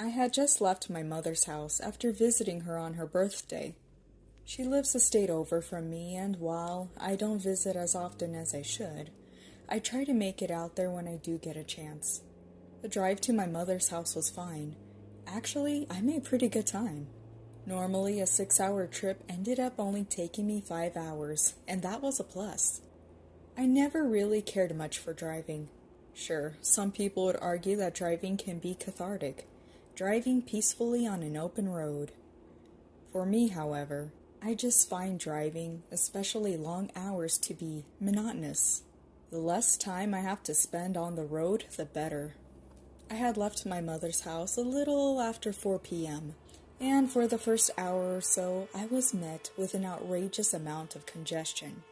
I had just left my mother's house after visiting her on her birthday. She lives a state over from me, and while I don't visit as often as I should, I try to make it out there when I do get a chance. The drive to my mother's house was fine. Actually, I made pretty good time. Normally, a 6-hour trip ended up only taking me 5 hours, and that was a plus. I never really cared much for driving. Sure, some people would argue that driving can be cathartic, driving peacefully on an open road. For me, however, I just find driving, especially long hours, to be monotonous. The less time I have to spend on the road, the better. I had left my mother's house a little after 4 p.m., and for the first hour or so, I was met with an outrageous amount of congestion.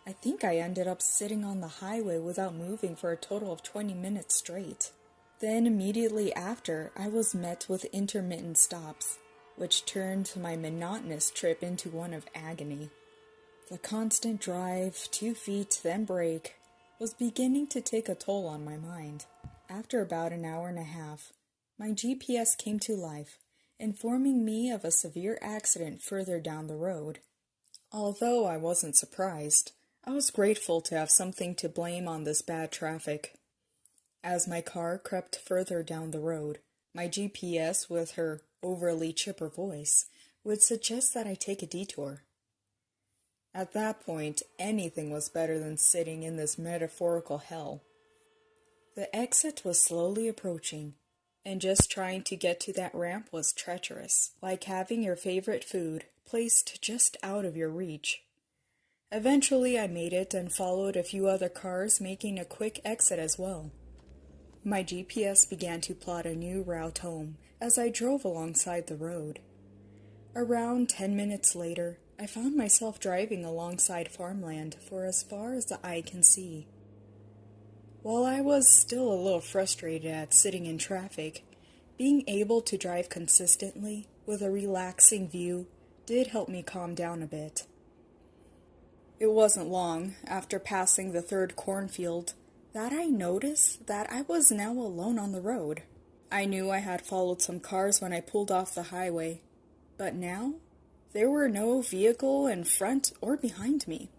I think I ended up sitting on the highway without moving for a total of 20 minutes straight. Then immediately after, I was met with intermittent stops, which turned my monotonous trip into one of agony. The constant drive, 2 feet, then brake, was beginning to take a toll on my mind. After about an hour and a half, my GPS came to life, informing me of a severe accident further down the road. Although I wasn't surprised, I was grateful to have something to blame on this bad traffic. As my car crept further down the road, my GPS, with her overly chipper voice, would suggest that I take a detour. At that point, anything was better than sitting in this metaphorical hell. The exit was slowly approaching, and just trying to get to that ramp was treacherous, like having your favorite food placed just out of your reach. Eventually I made it and followed a few other cars, making a quick exit as well. My GPS began to plot a new route home as I drove alongside the road. Around 10 minutes later, I found myself driving alongside farmland for as far as the eye can see. While I was still a little frustrated at sitting in traffic, being able to drive consistently with a relaxing view did help me calm down a bit. It wasn't long after passing the third cornfield that I noticed that I was now alone on the road. I knew I had followed some cars when I pulled off the highway, but now there were no vehicle in front or behind me.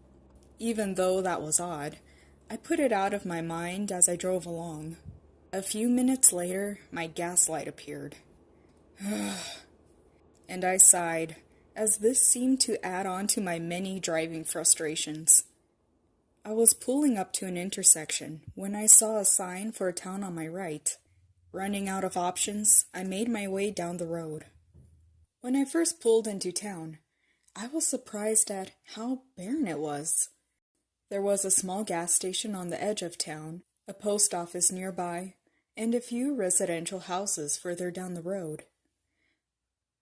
Even though that was odd, I put it out of my mind as I drove along. A few minutes later, my gas light appeared. And I sighed, as this seemed to add on to my many driving frustrations. I was pulling up to an intersection when I saw a sign for a town on my right. Running out of options, I made my way down the road. When I first pulled into town, I was surprised at how barren it was. There was a small gas station on the edge of town, a post office nearby, and a few residential houses further down the road.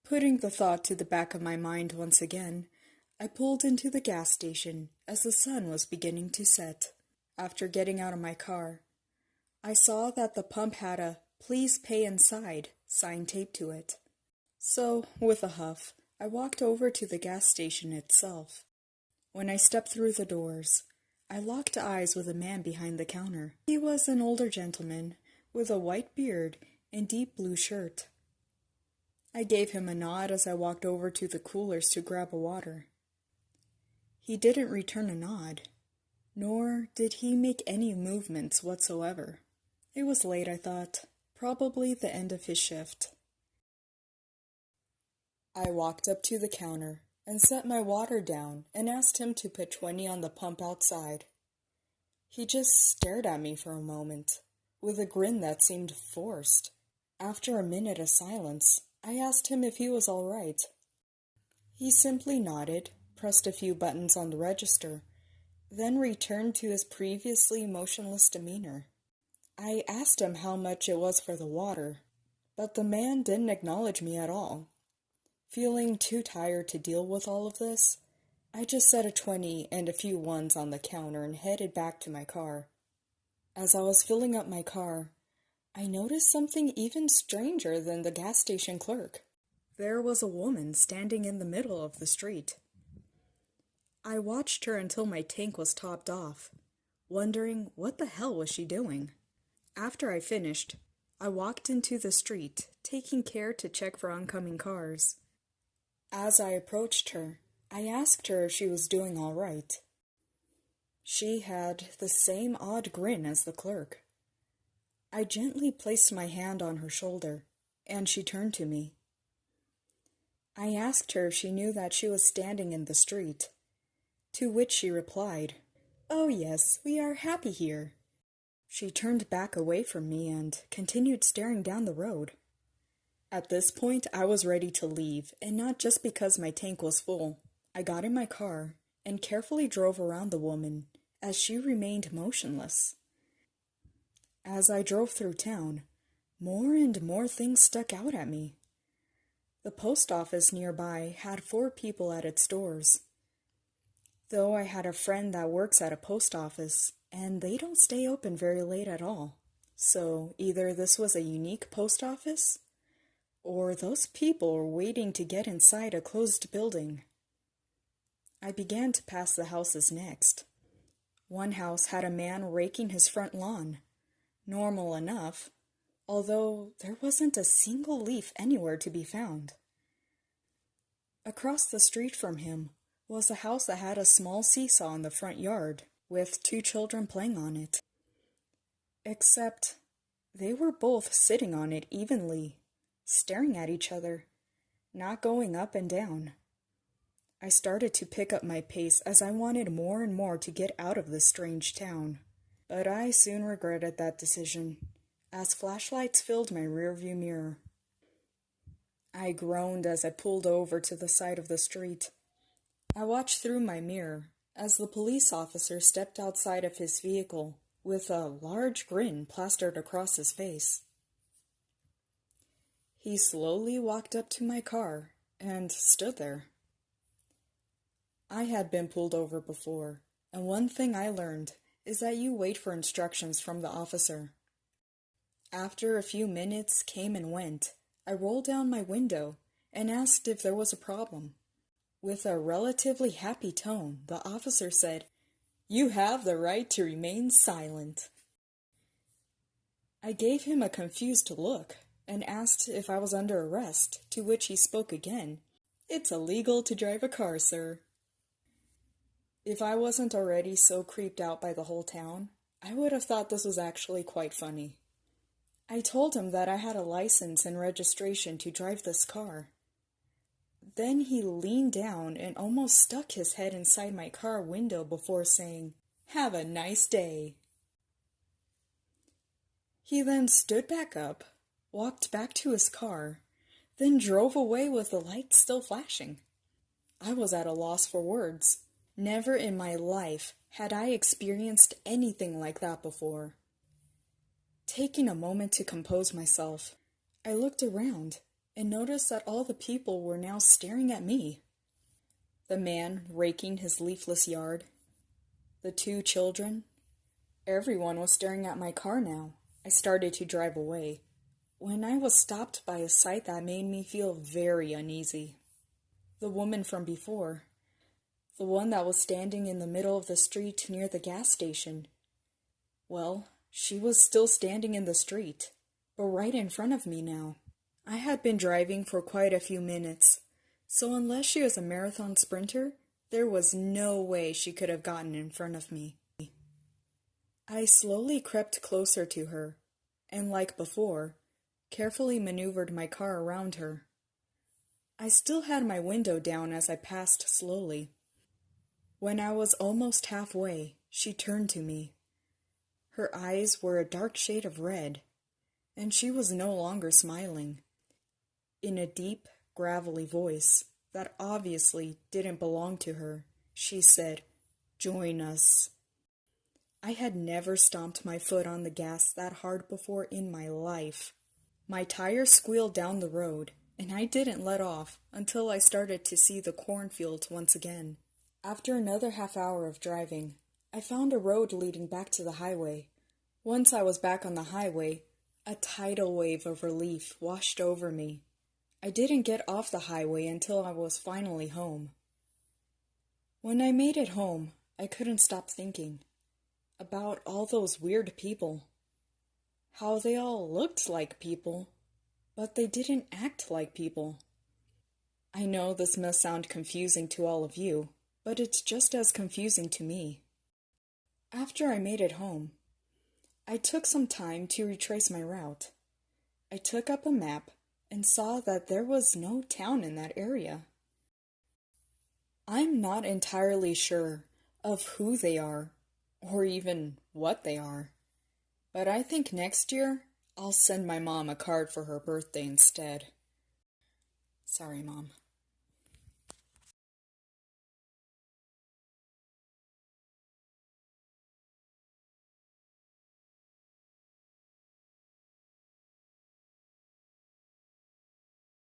Putting the thought to the back of my mind once again, I pulled into the gas station as the sun was beginning to set. After getting out of my car, I saw that the pump had a "Please pay inside" sign taped to it. So, with a huff, I walked over to the gas station itself. When I stepped through the doors, I locked eyes with a man behind the counter. He was an older gentleman with a white beard and deep blue shirt. I gave him a nod as I walked over to the coolers to grab a water. He didn't return a nod, nor did he make any movements whatsoever. It was late, I thought, probably the end of his shift. I walked up to the counter and set my water down and asked him to put 20 on the pump outside. He just stared at me for a moment, with a grin that seemed forced. After a minute of silence, I asked him if he was all right. He simply nodded, pressed a few buttons on the register, then returned to his previously motionless demeanor. I asked him how much it was for the water, but the man didn't acknowledge me at all. Feeling too tired to deal with all of this, I just set a 20 and a few ones on the counter and headed back to my car. As I was filling up my car, I noticed something even stranger than the gas station clerk. There was a woman standing in the middle of the street. I watched her until my tank was topped off, wondering what the hell was she doing. After I finished, I walked into the street, taking care to check for oncoming cars. As I approached her, I asked her if she was doing all right. She had the same odd grin as the clerk. I gently placed my hand on her shoulder, and she turned to me. I asked her if she knew that she was standing in the street, to which she replied, "Oh yes, we are happy here." She turned back away from me and continued staring down the road. At this point, I was ready to leave, and not just because my tank was full. I got in my car and carefully drove around the woman as she remained motionless. As I drove through town, more and more things stuck out at me. The post office nearby had 4 people at its doors. Though I had a friend that works at a post office, and they don't stay open very late at all. So either this was a unique post office, or those people were waiting to get inside a closed building. I began to pass the houses next. One house had a man raking his front lawn. Normal enough, although there wasn't a single leaf anywhere to be found. Across the street from him was a house that had a small seesaw in the front yard, with 2 children playing on it. Except they were both sitting on it evenly, staring at each other, not going up and down. I started to pick up my pace as I wanted more and more to get out of this strange town. But I soon regretted that decision, as flashlights filled my rearview mirror. I groaned as I pulled over to the side of the street. I watched through my mirror as the police officer stepped outside of his vehicle with a large grin plastered across his face. He slowly walked up to my car and stood there. I had been pulled over before, and one thing I learned is that you wait for instructions from the officer. After a few minutes came and went, I rolled down my window and asked if there was a problem. With a relatively happy tone, the officer said, "You have the right to remain silent." I gave him a confused look and asked if I was under arrest, to which he spoke again. "It's illegal to drive a car, sir." If I wasn't already so creeped out by the whole town, I would have thought this was actually quite funny. I told him that I had a license and registration to drive this car. Then he leaned down and almost stuck his head inside my car window before saying, "Have a nice day." He then stood back up, walked back to his car, then drove away with the lights still flashing. I was at a loss for words. Never in my life had I experienced anything like that before. Taking a moment to compose myself, I looked around and noticed that all the people were now staring at me. The man raking his leafless yard, the 2 children, everyone was staring at my car now. I started to drive away, when I was stopped by a sight that made me feel very uneasy. The woman from before, the one that was standing in the middle of the street near the gas station. Well, she was still standing in the street, but right in front of me now. I had been driving for quite a few minutes, so unless she was a marathon sprinter, there was no way she could have gotten in front of me. I slowly crept closer to her, and like before, carefully maneuvered my car around her. I still had my window down as I passed slowly. When I was almost halfway, she turned to me. Her eyes were a dark shade of red, and she was no longer smiling. In a deep, gravelly voice that obviously didn't belong to her, she said, "Join us." I had never stomped my foot on the gas that hard before in my life. My tire squealed down the road, and I didn't let off until I started to see the cornfields once again. After another half hour of driving, I found a road leading back to the highway. Once I was back on the highway, a tidal wave of relief washed over me. I didn't get off the highway until I was finally home. When I made it home, I couldn't stop thinking about all those weird people. how they all looked like people, but they didn't act like people. I know this must sound confusing to all of you, but it's just as confusing to me. After I made it home, I took some time to retrace my route. I took up a map and saw that there was no town in that area. I'm not entirely sure of who they are, or even what they are, but I think next year I'll send my mom a card for her birthday instead. Sorry, Mom.